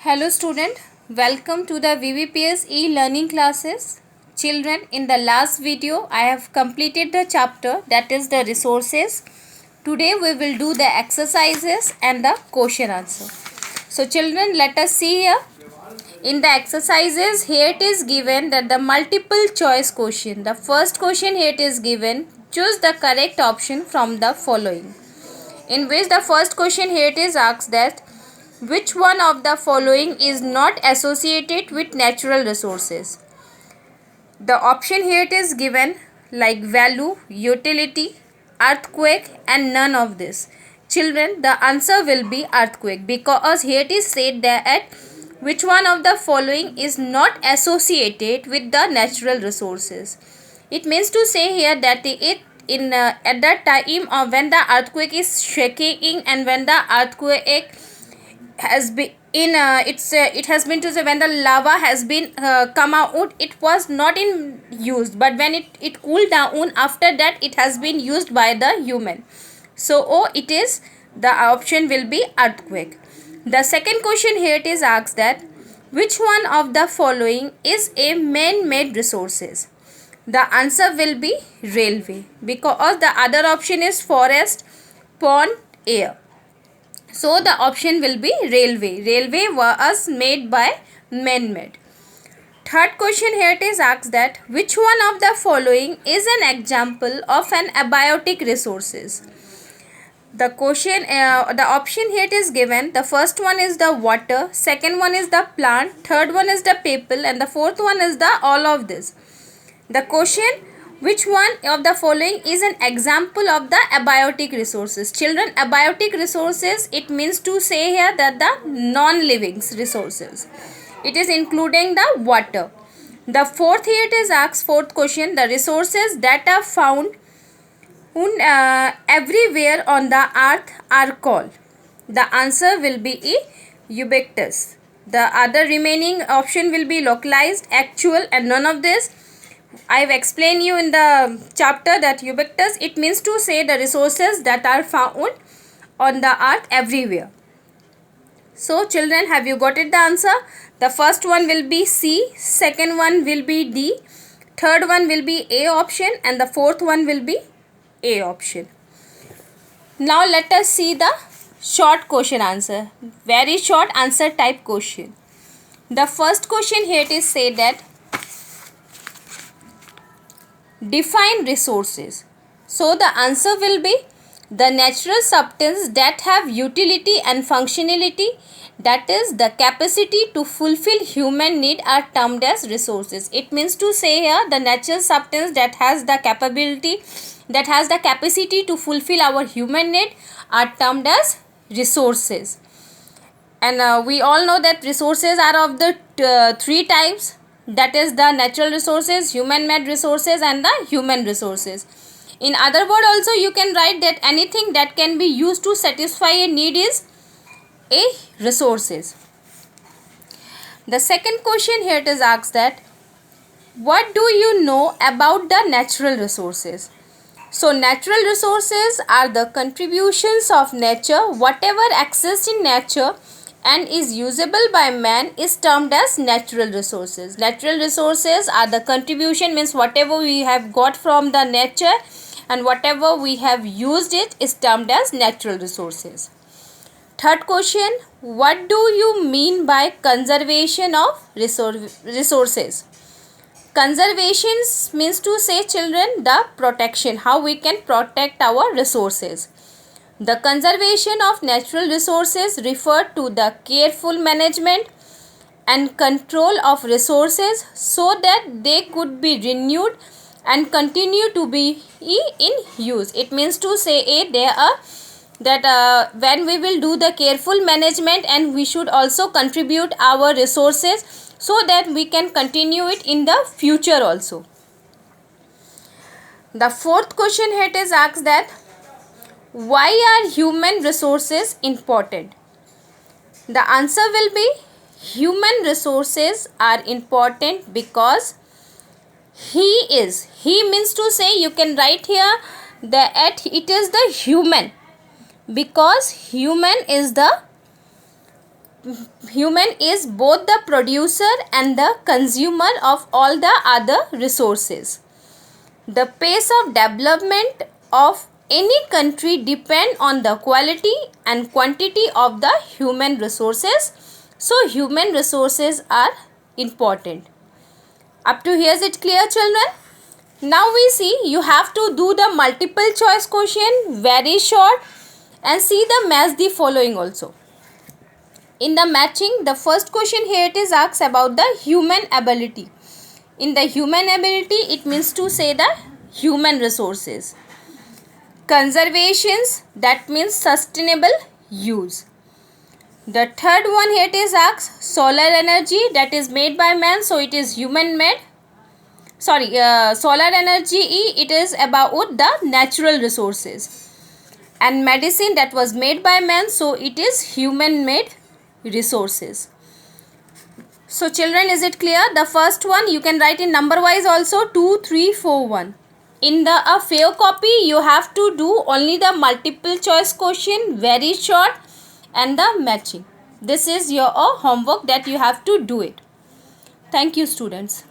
Hello student, welcome to the VVPS e-learning classes. Children, in the last video I have completed the chapter that is the resources. Today we will do the exercises and the question answer. So children, let us see here. In the exercises here it is given that the multiple choice question. The first question here it is given, choose the correct option from the following. In which the first question here it is asked that which one of the following is not associated with natural resources? The option here it is given like value, utility, earthquake and none of this. Children, the answer will be earthquake because here it is said that which one of the following is not associated with the natural resources. It means to say here that at that time of when the earthquake is shaking and when the earthquake has been it has been to say when the lava has been come out, it was not in used, but when it cooled down, after that it has been used by the human. So it is the option will be earthquake. The second question here it is asked that which one of the following is a man-made resources? The answer will be railway because the other option is forest, pond, air. So the option will be railway. Railway was made by man-made. Third question here it is asked that which one of the following is an example of an abiotic resources? The question, the option here it is given. The first one is the water, second one is the plant, third one is the people, and the fourth one is the all of this. The question, which one of the following is an example of the abiotic resources? Children, abiotic resources, it means to say here that the non-living resources. It is including the water. The fourth here it is asked, fourth question, the resources that are found everywhere on the earth are called. The answer will be ubiquitous. The other remaining option will be localized, actual, and none of this. I have explained you in the chapter that ubiquitous, it means to say the resources that are found on the earth everywhere. So children, have you got it the answer? The first one will be C, second one will be D, third one will be A option, and the fourth one will be A option. Now let us see the short question answer. Very short answer type question. The first question here it is said that define resources. So the answer will be the natural substance that have utility and functionality, that is the capacity to fulfill human need, are termed as resources. It means to say here the natural substance that has the capability, that has the capacity to fulfill our human need are termed as resources. And we all know that resources are of the three types, that is the natural resources, human made resources and the human resources. In other word also you can write that anything that can be used to satisfy a need is a resources. The second question here it is asked that what do you know about the natural resources? So natural resources are the contributions of nature. Whatever exists in nature and is usable by man is termed as natural resources. Natural resources are the contribution, means whatever we have got from the nature and whatever we have used it is termed as natural resources. Third question, what do you mean by conservation of resources? Conservation means to say children the protection, how we can protect our resources. The conservation of natural resources refer to the careful management and control of resources so that they could be renewed and continue to be in use. It means to say when we will do the careful management and we should also contribute our resources so that we can continue it in the future also. The fourth question here it is asked that why are human resources important? The answer will be human resources are important because he means to say, you can write here that it is the human, because human is the human is both the producer and the consumer of all the other resources. The pace of development of any country depend on the quality and quantity of the human resources. So human resources are important. Up to here is it clear, children? Now we see you have to do the multiple choice question, very short, and see the match the following also. In the matching, the first question here it is asks about the human ability. In the human ability, it means to say the human resources. Conservations, that means sustainable use. The third one here it is asks solar energy, that is made by man, so it is human made. Solar energy, it is about the natural resources. And medicine, that was made by man, so it is human made resources. So children, is it clear? The first one you can write in number wise also, 2, 3, 4, 1. In the fair copy you have to do only the multiple choice question, very short, and the matching. This is your homework that you have to do it. Thank you, students.